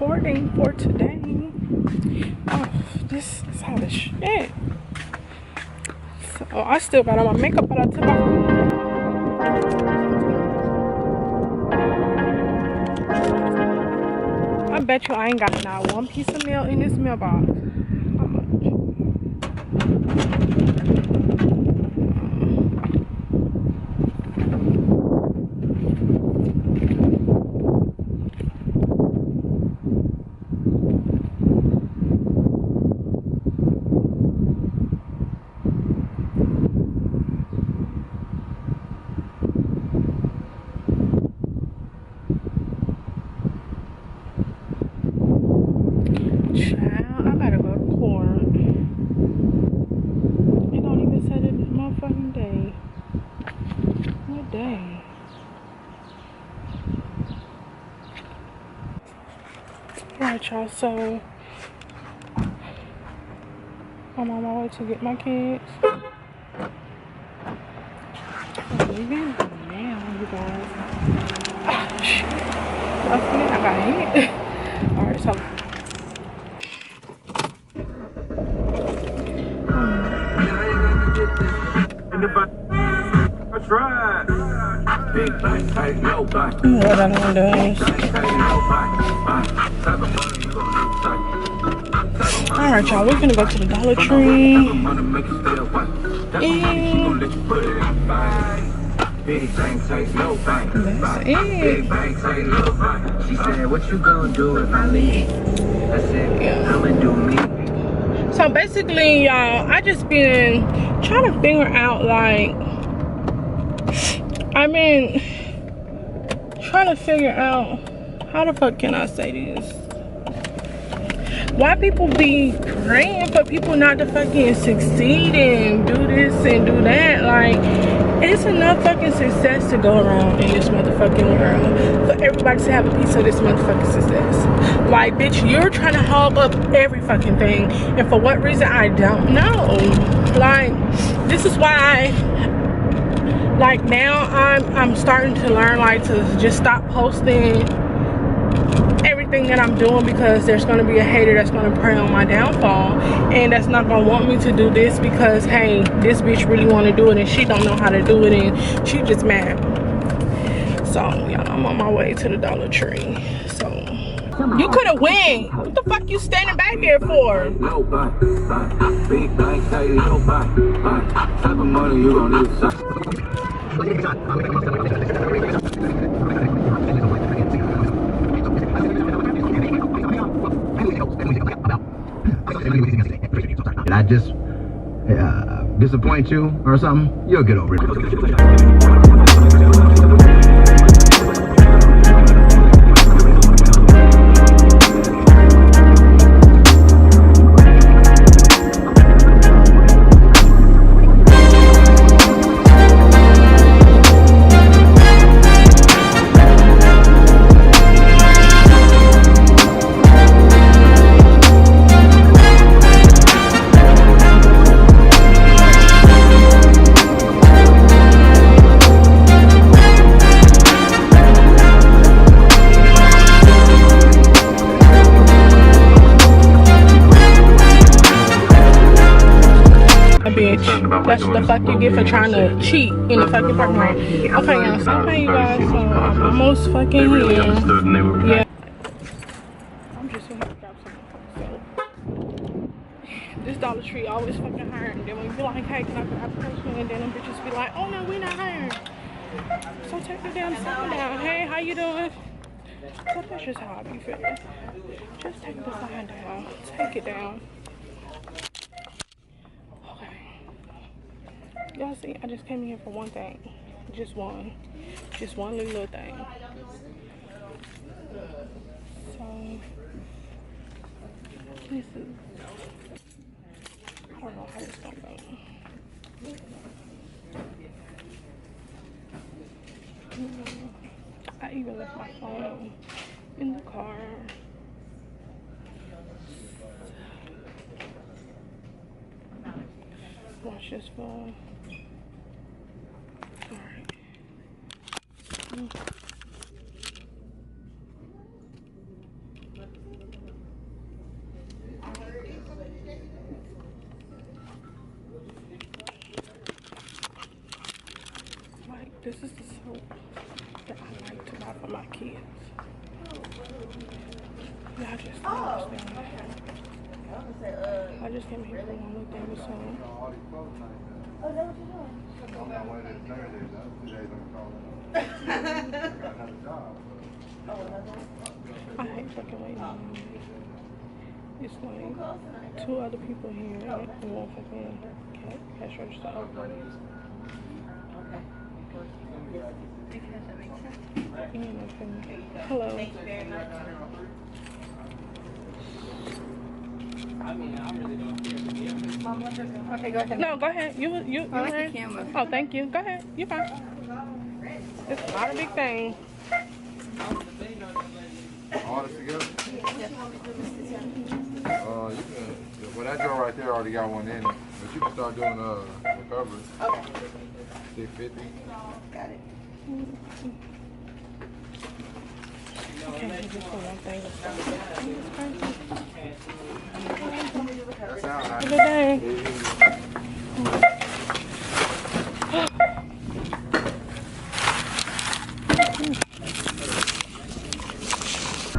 recording for today. Oh, this is hot as shit. So I still got all my makeup, but I took off. I bet you I ain't got not one piece of mail in this mailbox. How much? Child, I gotta go to court. It don't even say the motherfucking day. What day? Alright, y'all, so I'm on my way to get my kids. I'm leaving now, you guys. Ah, shit. I got hit. Alright, so what I'm gonna do is, alright, y'all, we're gonna go to the Dollar Tree. And that's it. She said, what you gonna do if I leave? I said, I'ma do me. So basically, y'all, I just been trying to figure out, like, I've been trying to figure out, how the fuck can I say this? Why people be praying for people not to fucking succeed and do this and do that? Like, it's enough fucking success to go around in this motherfucking world for everybody to have a piece of this motherfucking success. Like, bitch, you're trying to hog up every fucking thing, and for what reason, I don't know. Like, this is why like now I'm starting to learn, like, to just stop posting everything that I'm doing, because there's going to be a hater that's going to prey on my downfall, and that's not going to want me to do this because, hey, this bitch really want to do it and she don't know how to do it and she just mad. So y'all, I'm on my way to the Dollar Tree. So you could have win. What the fuck you standing back there for? Did I just disappoint you or something? You'll get over it. That's what the fuck you get for trying to cheat in the fucking parking lot. Okay, y'all, so okay, you guys, so I'm almost fucking here. Yeah. I'm just gonna grab some soap. This Dollar Tree always fucking hiring. Then when you be like, hey, can I grab a person? And then them bitches be like, oh no, we not hiring. So take the damn sign down. Hey, how you doing? So that's just how I be feeling. Just take the sign down. Take it down. Y'all see, I just came here for one thing. Just one little thing. So this is, I don't know how it's gonna go. I even left my phone in the car. Watch this phone. Alright. This is the soap that I like to buy for my kids. Yeah, I just don't understand. I just came here for one little thing of soap. Oh, is that what you're doing? I'm not waiting at Thursdays. The other 2 days I'm calling. I got another job. Oh, another one? I hate fucking waiting. It's like 2 other people here and one fucking cash register. Okay. Because that makes sense. Hello. Thank you very much. Okay, go ahead. No, go ahead. You I like the camera. Oh, thank you. Go ahead. You're fine. It's not a big thing. All this together? You can. Well, that drawer right there already got one in it, but you can start doing recovery. Okay. 650. Got it. Okay, just for one thing. That sounds nice. Good day.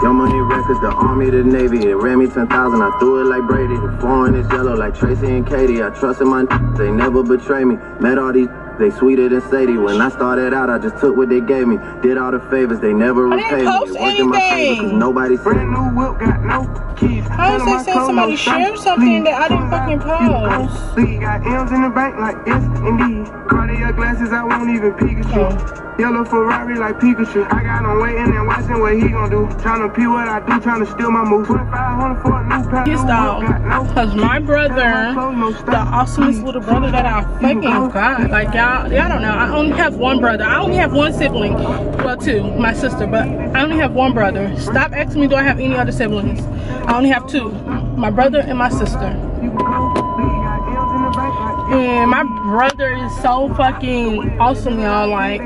Young Money Records, the Army, the Navy. It ran me 10,000, I threw it like Brady. The foreign is yellow like Tracy and Katie. I trusted my they never betray me. Met all these, they sweeter than Sadie. When I started out, I just took what they gave me. Did all the favors, they never repaid me. post It worked in my favor, cause nobody said Brand new whip, got no keys. How is they saying somebody shared something that I didn't fucking post? See, got M's in the bank like S and D. Cartier glasses, I won't even Pikachu. Yellow Ferrari like Pikachu. I got him waiting and watching what he gon' do. Tryna pee what I do, tryna steal my move. 2,500 for a new pack. Pissed off because my brother, the awesomest little brother that I fucking got, like y'all don't know. I only have one brother. I only have one sibling. Well, 2, my sister, but I only have one brother. Stop asking me, do I have any other siblings? I only have 2, my brother and my sister. And my brother is so fucking awesome, y'all. Like,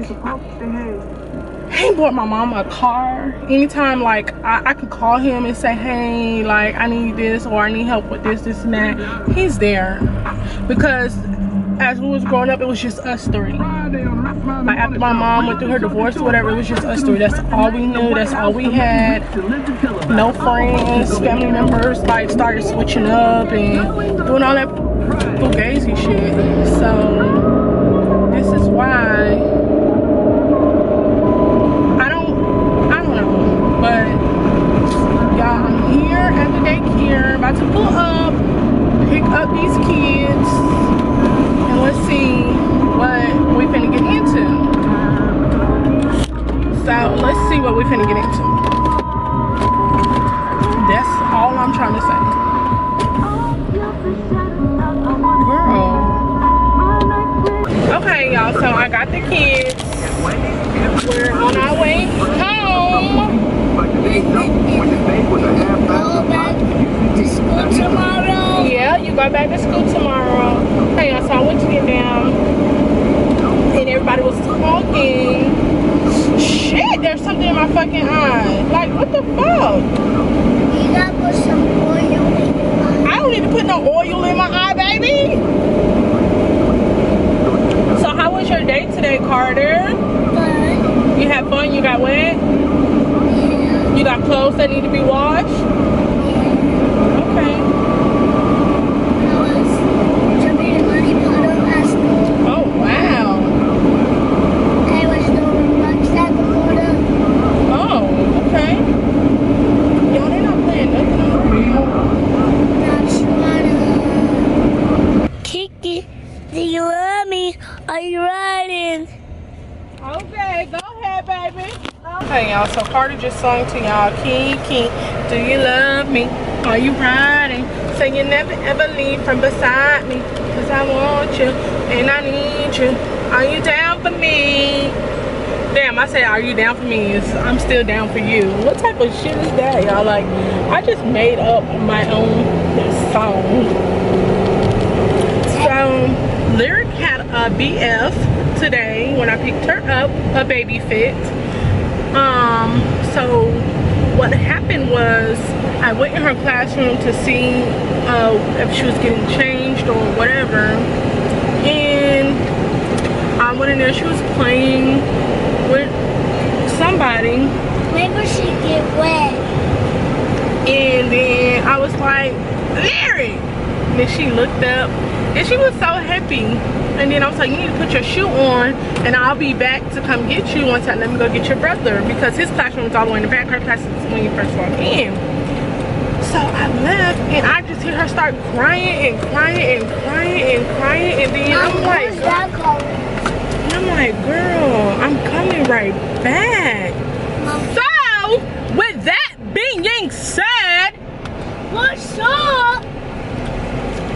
he bought my mom a car. Anytime, like, I could call him and say, hey, like, I need this or I need help with this, this, and that. He's there. Because as we was growing up, it was just us 3. Like, after my mom went through her divorce or whatever, it was just us 3. That's all we knew. That's all we had. No friends, family members, like, started switching up and doing all that fugazi shit. So this is why I don't know, but y'all, I'm here at the daycare about to pull up, pick up these kids, and let's see what we finna get into. So let's see what we finna get into. That's all I'm trying to say. Okay, y'all, so I got the kids. We're on our way home. Go back to school tomorrow. Yeah, you go back to school tomorrow. Hey, y'all, so I went to get down and everybody was talking. Shit, there's something in my fucking eye. Like, what the fuck? You gotta put some oil in your eye. I don't need to put no oil in my eye, baby. So how was your day today, Carter? Fun. You had fun? You got wet? Yeah. You got clothes that need to be washed? Yeah. Okay. I was jumping in Money Potter last night. Oh, wow. I was doing rucksack water. Oh, okay. Y'all, they're not playing nothing on the radio. That's water. Kiki, do you love me? Are you riding? Okay, go ahead, baby. Hey, y'all, so Carter just sung to y'all, Kiki, do you love me? Are you riding? Say you never ever leave from beside me, cause I want you and I need you. Are you down for me? Damn, I say, are you down for me? I'm still down for you. What type of shit is that, y'all? Like, I just made up my own song. So, Lyric had a BF today when I picked her up, a baby fit. So what happened was I went in her classroom to see if she was getting changed or whatever, and I'm went in there. She was playing with somebody. Maybe she get wet. And then I was like, Larry. And then she looked up and she was so happy. And then I was like, you need to put your shoe on and I'll be back to come get you once I let me go get your brother, because his classroom is all the way in the back. Her class is when you first walk in. So I left and I just hear her start crying and crying and crying and crying. And then I'm like, girl, I'm coming right back. So with that being said, What's up?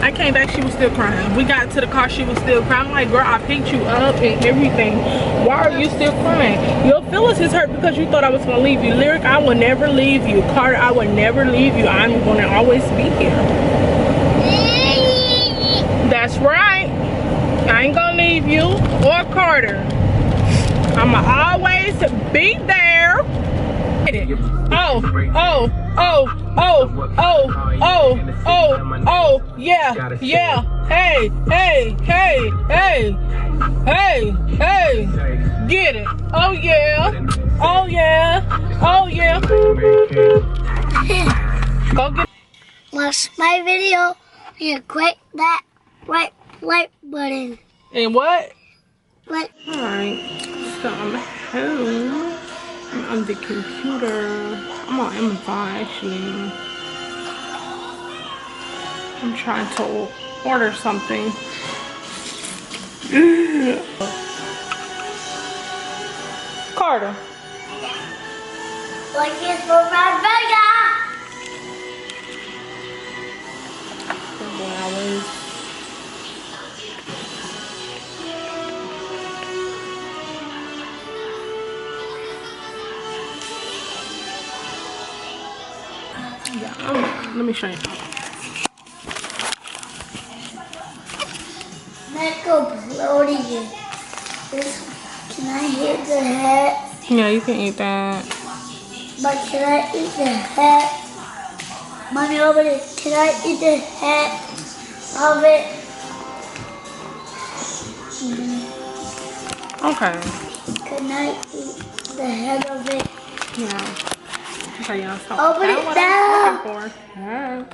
I came back, she was still crying. We got to the car, she was still crying. I'm like, girl, I picked you up and everything. Why are you still crying? Your feelings is hurt because you thought I was gonna leave you. Lyric, I will never leave you. Carter, I will never leave you. I'm gonna always be here. That's right. I ain't gonna leave you or Carter. I'ma always be there. Oh, oh, oh, oh, oh, oh, oh, oh, yeah, yeah. Hey, hey, hey, hey, hey, hey. Get it. Oh, yeah. Oh, yeah. Oh, yeah. Go get it. Watch my video and click that right like button. And what? Like. Alright, so I'm home. I'm on the computer. I'm on Amazon actually. I'm trying to order something. Carter. Like this for my burger. Yeah, let me show you. Let's go bloating it. Can I hit the hat? Yeah, you can eat that. But can I eat the hat? Mommy, over there. Can I eat the hat of it? Okay. Can I eat the head of it? Yeah. Okay, yeah, so Open it what down. I'm looking for. Yeah.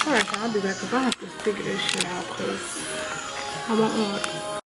Alright, so I'll be back because I have to figure this shit out because I want one.